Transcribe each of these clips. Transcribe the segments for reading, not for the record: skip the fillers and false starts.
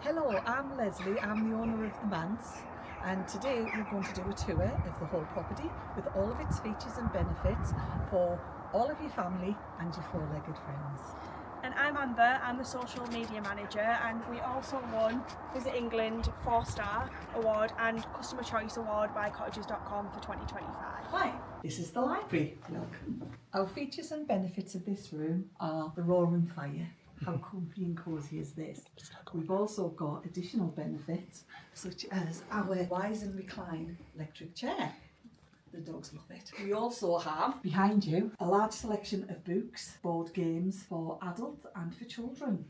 Hello, I'm Leslie, I'm the owner of the Manse, and today we're going to do a tour of the whole property with all of its features and benefits for all of your family and your four-legged friends. And I'm Amber, I'm the social media manager, and we also won Visit England 4-star award and Customer Choice Award by cottages.com for 2025. Hi, this is the library. Welcome. Our features and benefits of this room are the roaring fire. How comfy and cosy is this? We've also got additional benefits such as our rise and recline electric chair. The dogs love it. We also have, behind you, a large selection of books, board games for adults and for children.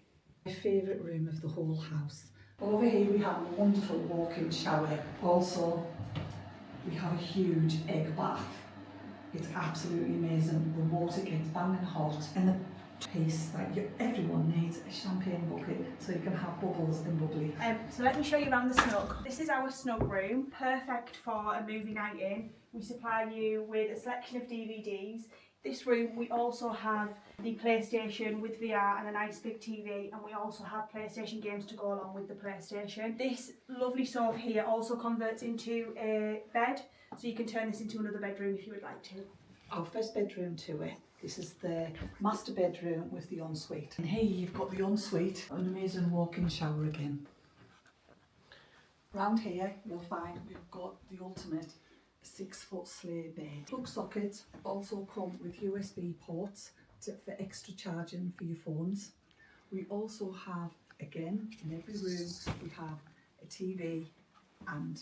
My favourite room of the whole house. Over here we have a wonderful walk-in shower. Also, we have a huge egg bath. It's absolutely amazing. The water gets banging hot and the piece that everyone needs, a champagne bucket so you can have bubbles and bubbly. So let me show you around the snug. This is our snug room, perfect for a movie night in. We supply you with a selection of DVDs. This room we also have the PlayStation with VR and a nice big TV, and we also have PlayStation games to go along with the PlayStation. This lovely sofa here also converts into a bed, so you can turn this into another bedroom if you would like to. Our first bedroom tour. This is the master bedroom with the ensuite. And here you've got the ensuite, an amazing walk-in shower again. Round here you'll find we've got the ultimate 6-foot sleigh bed. Plug sockets also come with USB ports for extra charging for your phones. We also have, again, in every room we have a TV, and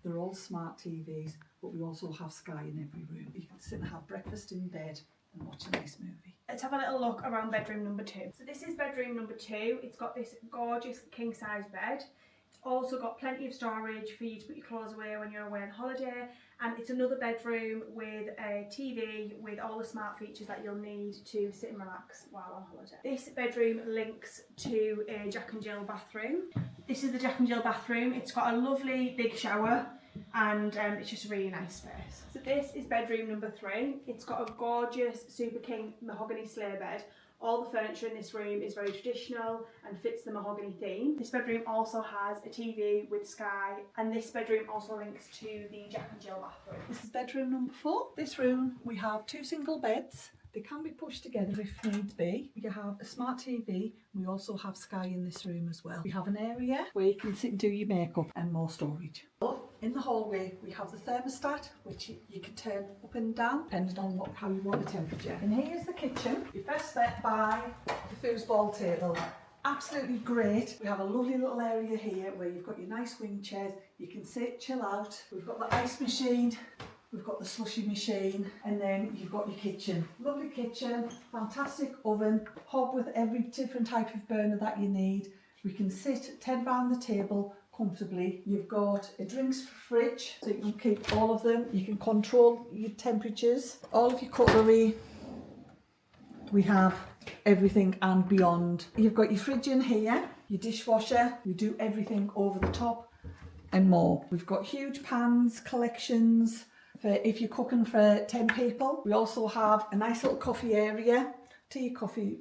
they're all smart TVs, but we also have Sky in every room. You can sit and have breakfast in bed and watch a nice movie. Let's have a little look around bedroom number 2. So this is bedroom number 2. It's got this gorgeous king size bed. It's also got plenty of storage for you to put your clothes away when you're away on holiday, and it's another bedroom with a TV with all the smart features that you'll need to sit and relax while on holiday. This bedroom links to a Jack and Jill bathroom. This is the Jack and Jill bathroom. It's got a lovely big shower, and it's just a really nice space. So this is bedroom number 3. It's got a gorgeous Super King mahogany sleigh bed. All the furniture in this room is very traditional and fits the mahogany theme. This bedroom also has a TV with Sky, and this bedroom also links to the Jack and Jill bathroom. This is bedroom number 4. This room we have 2 single beds. They can be pushed together if needs be. We have a smart TV. We also have Sky in this room as well. We have an area where you can sit and do your makeup, and more storage. In the hallway we have the thermostat, which you can turn up and down depending on how you want the temperature. And here's the kitchen. You first step by the foosball table. Absolutely great. We have a lovely little area here where you've got your nice wing chairs. You can sit, chill out. We've got the ice machine. We've got the slushy machine, and then you've got your kitchen. Lovely kitchen, fantastic oven, hob with every different type of burner that you need. We can sit 10 round the table comfortably. You've got a drinks fridge, so you can keep all of them. You can control your temperatures. All of your cutlery. We have everything and beyond. You've got your fridge in here, your dishwasher. We do everything over the top and more. We've got huge pans, collections, for if you're cooking for 10 people. We also have a nice little coffee area, tea, coffee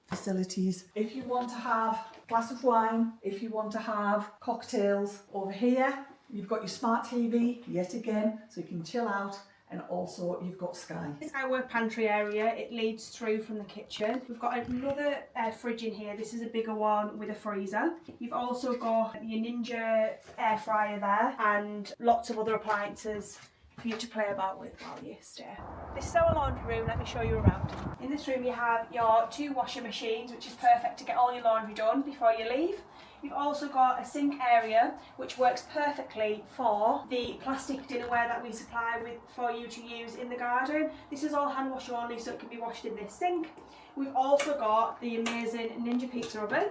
facilities. If you want to have a glass of wine, if you want to have cocktails, over here you've got your smart TV yet again, so you can chill out, and also you've got Sky. This is our pantry area. It leads through from the kitchen. We've got another fridge in here. This is a bigger one with a freezer. You've also got your Ninja air fryer there, and lots of other appliances for you to play about with while you stay. This is our laundry room. Let me show you around. In this room you have your 2 washing machines, which is perfect to get all your laundry done before you leave. You've also got a sink area which works perfectly for the plastic dinnerware that we supply with for you to use in the garden. This is all hand wash only, so it can be washed in this sink. We've also got the amazing Ninja pizza oven,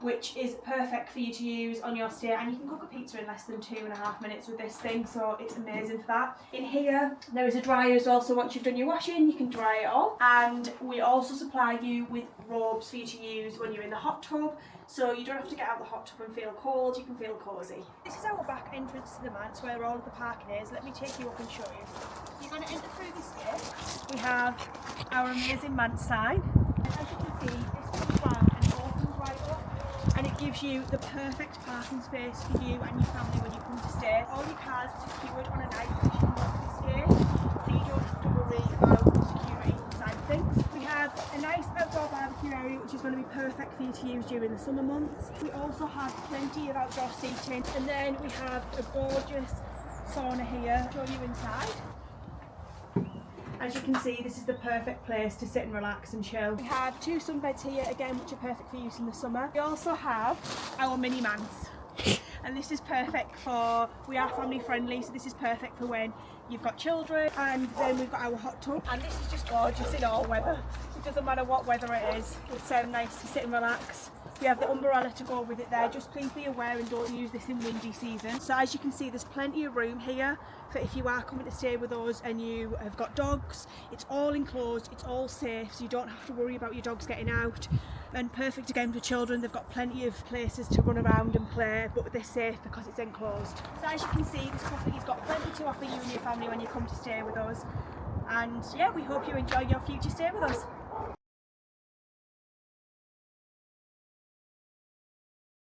which is perfect for you to use on your stay, and you can cook a pizza in less than 2.5 minutes with this thing, so it's amazing for that. In here there is a dryer as well, so once you've done your washing you can dry it all, and we also supply you with robes for you to use when you're in the hot tub, so you don't have to get out of the hot tub and feel cold, you can feel cosy. This is our back entrance to the Manse, where all of the parking is. Let me take you up and show you. You're going to enter through this gate. We have our amazing Manse sign, and as you can see, this comes round and opens right up, and it gives you the perfect parking space for you and your family when you come to stay. All your cars are secured on a night because you can lock this gate, so you don't have to worry about the security side of things. We have a nice outdoor barbecue area which is going to be perfect for you to use during the summer months. We also have plenty of outdoor seating, and then we have a gorgeous sauna here. I'll show you inside. As you can see, this is the perfect place to sit and relax and chill. We have 2 sunbeds here again, which are perfect for use in the summer. We also have our mini Manse, and this is perfect for, we are family friendly, so this is perfect for when you've got children. And then we've got our hot tub, and this is just gorgeous in all weather. It doesn't matter what weather it is, it's nice to sit and relax. We have the umbrella to go with it there. Just please be aware and don't use this in windy season. So as you can see, there's plenty of room here for if you are coming to stay with us and you have got dogs. It's all enclosed, it's all safe, so you don't have to worry about your dogs getting out. And perfect again for children. They've got plenty of places to run around and play, but they're safe because it's enclosed. So as you can see, this property's got plenty to offer you and your family when you come to stay with us. And yeah, we hope you enjoy your future stay with us.